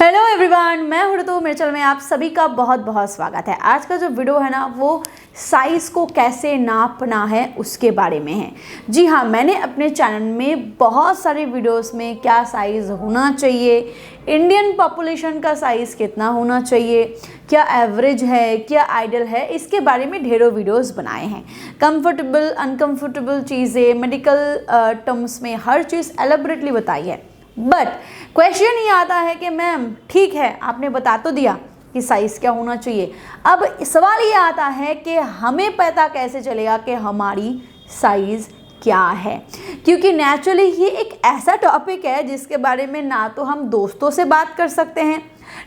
Hello everyone, मैं हूँ ऋतु। मेरे चैनल में आप सभी का बहुत बहुत स्वागत है। आज का जो वीडियो है ना वो साइज़ को कैसे नापना है उसके बारे में है। जी हाँ, मैंने अपने चैनल में बहुत सारे वीडियोस में क्या साइज़ होना चाहिए, इंडियन पॉपुलेशन का साइज़ कितना होना चाहिए, क्या एवरेज है, क्या आइडियल है, इसके बारे में ढेरों वीडियोस बनाए हैं। कंफर्टेबल अनकंफर्टेबल चीज़ें, मेडिकल टर्म्स में हर चीज़ एलेबोरेटली बताई है। बट क्वेश्चन ये आता है कि मैम ठीक है, आपने बता तो दिया कि साइज़ क्या होना चाहिए, अब सवाल ये आता है कि हमें पता कैसे चलेगा कि हमारी साइज़ क्या है। क्योंकि नेचुरली ये एक ऐसा टॉपिक है जिसके बारे में ना तो हम दोस्तों से बात कर सकते हैं,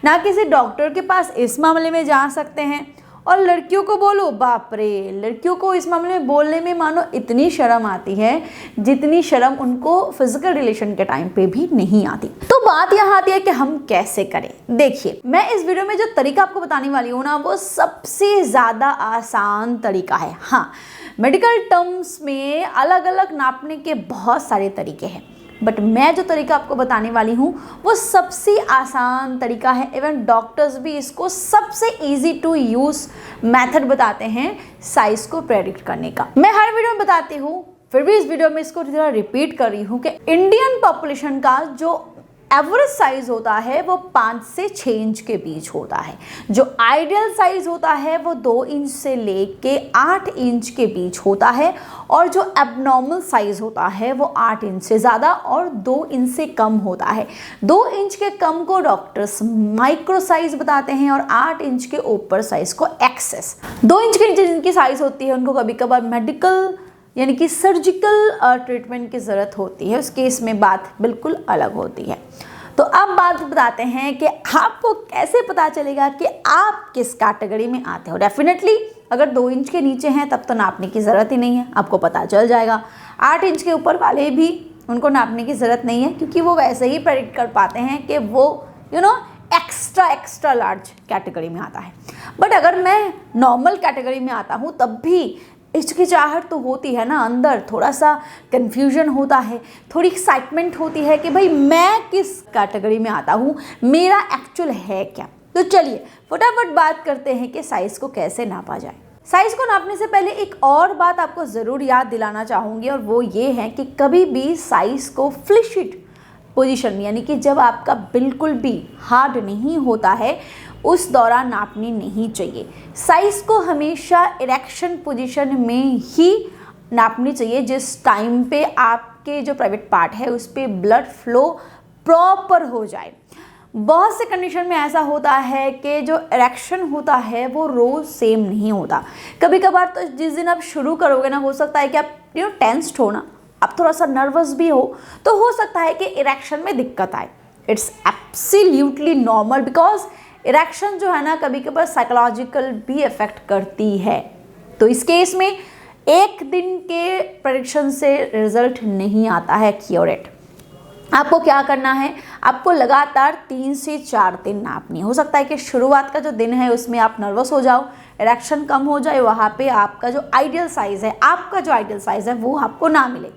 ना किसी डॉक्टर के पास इस मामले में जा सकते हैं। और लड़कियों को बोलो, बाप रे, लड़कियों को इस मामले में बोलने में मानो इतनी शर्म आती है जितनी शर्म उनको फिजिकल रिलेशन के टाइम पे भी नहीं आती। तो बात यहाँ आती है कि हम कैसे करें। देखिए, मैं इस वीडियो में जो तरीका आपको बताने वाली हूँ ना वो सबसे ज़्यादा आसान तरीका है। हाँ, मेडिकल टर्म्स में अलग अलग नापने के बहुत सारे तरीके हैं, बट मैं जो तरीका आपको बताने वाली हूँ वो सबसे आसान तरीका है। इवन डॉक्टर्स भी इसको सबसे इजी टू यूज़ मेथड बताते हैं साइज़ को प्रेडिक्ट करने का। मैं हर वीडियो में बताती हूँ, फिर भी इस वीडियो में इसको थोड़ा रिपीट कर रही हूँ कि इंडियन पॉपुलेशन का जो एवरेज साइज होता है वो 5 से 6 इंच के बीच होता है। जो आइडियल साइज होता है वो 2 इंच से लेके 8 इंच के बीच होता है, और जो एबनॉर्मल साइज होता है वो 8 इंच से ज़्यादा और 2 इंच से कम होता है। 2 इंच के कम को डॉक्टर्स माइक्रो साइज बताते हैं और 8 इंच के ऊपर साइज को एक्सेस। 2 इंच के नीचे जिनकी साइज होती है उनको कभी कभार मेडिकल यानी कि सर्जिकल ट्रीटमेंट की ज़रूरत होती है, उस केस में बात बिल्कुल अलग होती है। तो अब बात बताते हैं कि आपको कैसे पता चलेगा कि आप किस कैटेगरी में आते हो। डेफिनेटली अगर 2 इंच के नीचे हैं तब तो नापने की ज़रूरत ही नहीं है, आपको पता चल जाएगा। 8 इंच के ऊपर वाले भी उनको नापने की ज़रूरत नहीं है, क्योंकि वो वैसे ही प्रेडिक्ट कर पाते हैं कि वो एक्स्ट्रा लार्ज कैटेगरी में आता है। बट अगर मैं नॉर्मल कैटेगरी में आता हूँ तब भी हिचकिचाहट तो होती है ना, अंदर थोड़ा सा कन्फ्यूजन होता है, थोड़ी एक्साइटमेंट होती है कि भाई मैं किस कैटेगरी में आता हूँ, मेरा एक्चुअल है क्या। तो चलिए फटाफट बात करते हैं कि साइज़ को कैसे नापा जाए। साइज़ को नापने से पहले एक और बात आपको ज़रूर याद दिलाना चाहूँगी, और वो ये है कि कभी भी साइज़ को फ्लैशिट पोजीशन यानी कि जब आपका बिल्कुल भी हार्ड नहीं होता है उस दौरान नापनी नहीं चाहिए। साइज़ को हमेशा इरेक्शन पोजीशन में ही नापनी चाहिए, जिस टाइम पे आपके जो प्राइवेट पार्ट है उस पर ब्लड फ्लो प्रॉपर हो जाए। बहुत से कंडीशन में ऐसा होता है कि जो इरेक्शन होता है वो रोज़ सेम नहीं होता। कभी कभार तो जिस दिन आप शुरू करोगे ना, हो सकता है कि आप टेंस्ड हो ना, आप थोड़ा सा नर्वस भी तो हो सकता है कि इरेक्शन में दिक्कत आए। It's absolutely normal, because erection जो है ना कभी कभार साइकोलॉजिकल भी इफेक्ट करती है। तो इस केस में एक दिन के प्रेडिक्शन से रिजल्ट नहीं आता है क्योरेट। आपको क्या करना है, आपको लगातार 3 से 4 दिन नापनी। हो सकता है कि शुरुआत का जो दिन है उसमें आप नर्वस हो जाओ, इरेक्शन कम हो जाए, वहाँ पे आपका जो आइडियल साइज़ है, आपका जो आइडियल साइज़ है वो आपको ना मिले।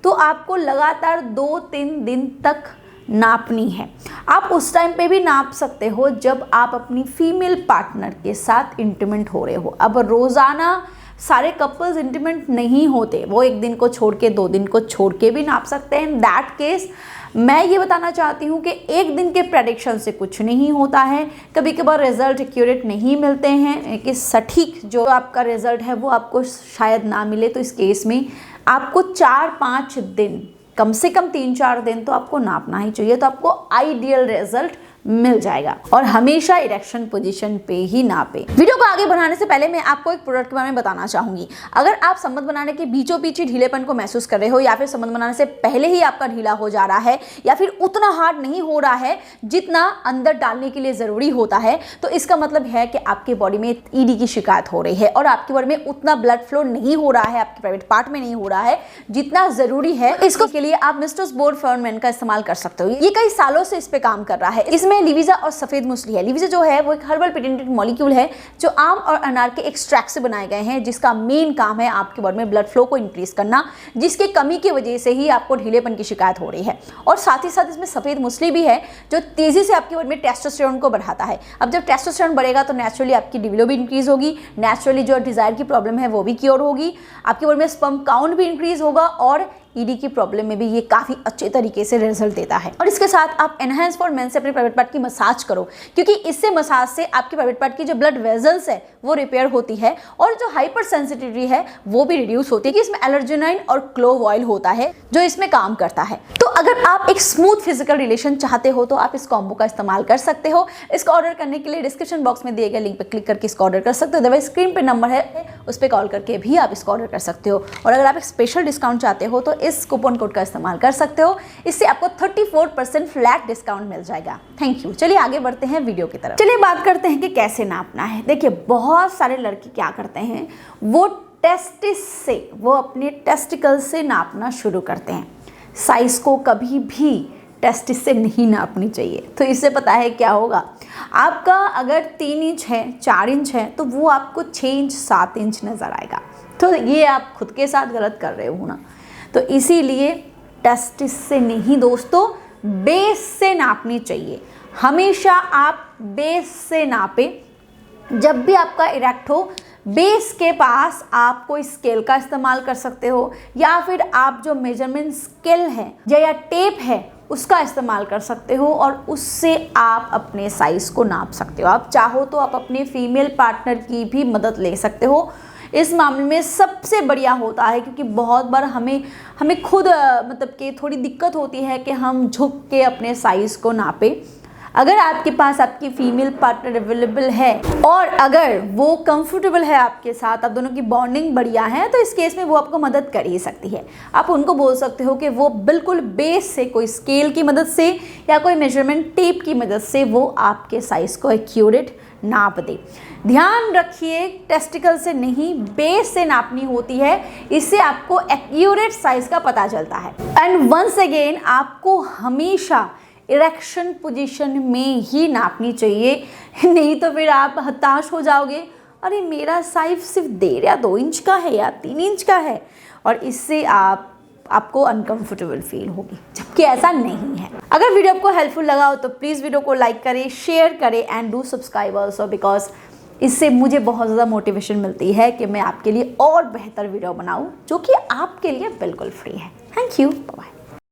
तो आपको लगातार 2-3 दिन तक नापनी है। आप उस टाइम पे भी नाप सकते हो जब आप अपनी फीमेल पार्टनर के साथ इंटीमेट हो रहे हो। अब रोज़ाना सारे कपल्स इंटीमेट नहीं होते, वो एक दिन को छोड़ के 2 दिन को छोड़ के भी नाप सकते हैं। इन दैट केस मैं ये बताना चाहती हूँ कि एक दिन के प्रेडिक्शन से कुछ नहीं होता है। कभी कभार रिजल्ट एक्यूरेट नहीं मिलते हैं, कि सटीक जो आपका रिजल्ट है वो आपको शायद ना मिले। तो इस केस में आपको 4-5 दिन, कम से कम 3-4 दिन तो आपको नापना ही चाहिए, तो आपको आइडियल रिजल्ट मिल जाएगा। और हमेशा इरेक्शन पोजीशन पे ही नापे। वीडियो को आगे बढ़ाने से पहले मैं आपको एक प्रोडक्ट के बारे में बताना चाहूंगी। अगर आप संबंध बनाने के बीचों बीच ही ढीलेपन को महसूस कर रहे हो, या फिर संबंध बनाने से पहले ही आपका ढीला हो जा रहा है, या फिर उतना हार्ड नहीं हो रहा है जितना अंदर डालने के लिए ज़रूरी होता है, तो इसका मतलब है कि आपके बॉडी में ईडी की शिकायत हो रही है और आपकी बॉडी में उतना ब्लड फ्लो नहीं हो रहा है, आपके प्राइवेट पार्ट में नहीं हो रहा है जितना ज़रूरी है। इसको के लिए आप मिस्टर्स बोर्ड फॉर्मेन का इस्तेमाल कर सकते हो। ये कई सालों से इस पे काम कर रहा है। इसमें इसमें लिविजा और सफ़ेद मूसली है। लिविजा जो है वो एक हर्बल पेटेंटेड मॉलिक्यूल है जो आम और अनार के एक्सट्रैक्ट से बनाए गए हैं, जिसका मेन काम है आपके बॉडी में ब्लड फ्लो को इंक्रीज करना, जिसके कमी की वजह से ही आपको ढीलेपन की शिकायत हो रही है। और साथ ही साथ इसमें सफ़ेद मूसली भी है जो तेज़ी से आपके बॉडी में टेस्टोस्टेरोन को बढ़ाता है। अब जब टेस्टोस्टेरोन बढ़ेगा तो नेचुरली आपकी लिबिडो भी इंक्रीज होगी, नेचुरली जो डिज़ायर की प्रॉब्लम है वो भी क्योर होगी, आपके बॉडी में स्पर्म काउंट भी इंक्रीज होगा और ईडी की प्रॉब्लम में भी ये काफ़ी अच्छे तरीके से रिजल्ट देता है। और इसके साथ आप एनहांस फॉर मेन से अपने प्राइवेट पार्ट की मसाज करो, क्योंकि इससे मसाज से आपके प्राइवेट पार्ट की जो ब्लड वेजल्स है वो रिपेयर होती है और जो हाइपर सेंसिटिविटी है वो भी रिड्यूस होती है, कि इसमें एलर्जेनाइन और क्लोव ऑयल होता है जो इसमें काम करता है। तो अगर आप एक स्मूथ फिजिकल रिलेशन चाहते हो तो आप इस कॉम्बो का इस्तेमाल कर सकते हो। इसका ऑर्डर करने के लिए डिस्क्रिप्शन बॉक्स में दिए गए लिंक पर क्लिक करके इसका ऑर्डर कर सकते हो। अदरवाइज स्क्रीन पे नंबर है, उस पर कॉल करके भी आप इसका ऑर्डर कर सकते हो। और अगर आप एक स्पेशल डिस्काउंट चाहते हो तो इस कूपन कोड का इस्तेमाल कर सकते हो, इससे आपको 34% फ्लैट डिस्काउंट मिल जाएगा। Thank you. चलिए आगे बढ़ते हैं वीडियो की तरफ। चलिए बात करते हैं कि कैसे नापना है। देखिए बहुत सारे लड़के क्या करते हैं, वो टेस्टिस से, वो अपने टेस्टिकल से नापना शुरू करते हैं। साइज को कभी भी टेस्टिस से नहीं नापनी चाहिए। तो इससे पता है क्या होगा, आपका अगर 3 इंच है, 4 इंच है तो वो आपको 6 इंच 7 इंच नज़र आएगा। तो ये आप खुद के साथ गलत कर रहे हो ना। तो इसीलिए टेस्टिस से नहीं दोस्तों, बेस से नापनी चाहिए। हमेशा आप बेस से नापें। जब भी आपका इरेक्ट हो, बेस के पास आप कोई स्केल का इस्तेमाल कर सकते हो या फिर आप जो मेजरमेंट स्केल है या टेप है उसका इस्तेमाल कर सकते हो और उससे आप अपने साइज़ को नाप सकते हो। आप चाहो तो आप अपने फीमेल पार्टनर की भी मदद ले सकते हो। इस मामले में सबसे बढ़िया होता है, क्योंकि बहुत बार हमें खुद मतलब कि थोड़ी दिक्कत होती है कि हम झुक के अपने साइज़ को नापें। अगर आपके पास आपकी फीमेल पार्टनर अवेलेबल है और अगर वो कंफर्टेबल है आपके साथ, आप दोनों की बॉन्डिंग बढ़िया है, तो इस केस में वो आपको मदद कर ही सकती है। आप उनको बोल सकते हो कि वो बिल्कुल बेस से, कोई स्केल की मदद से या कोई मेजरमेंट टेप की मदद से वो आपके साइज़ को एक्यूरेट नाप दे। ध्यान रखिए, टेस्टिकल से नहीं, बेस से नापनी होती है, इससे आपको एक्यूरेट साइज का पता चलता है। एंड वंस अगेन आपको हमेशा इरेक्शन पोजीशन में ही नापनी चाहिए, नहीं तो फिर आप हताश हो जाओगे, अरे मेरा साइज सिर्फ 1.5 या 2 इंच का है या 3 इंच का है, और इससे आपको अनकंफर्टेबल फील होगी, जबकि ऐसा नहीं है। अगर वीडियो आपको हेल्पफुल लगा हो तो प्लीज़ वीडियो को लाइक करें, शेयर करें and do subscribe also, because इससे मुझे बहुत ज़्यादा मोटिवेशन मिलती है कि मैं आपके लिए और बेहतर वीडियो बनाऊं जो कि आपके लिए बिल्कुल फ्री है। Thank you, bye.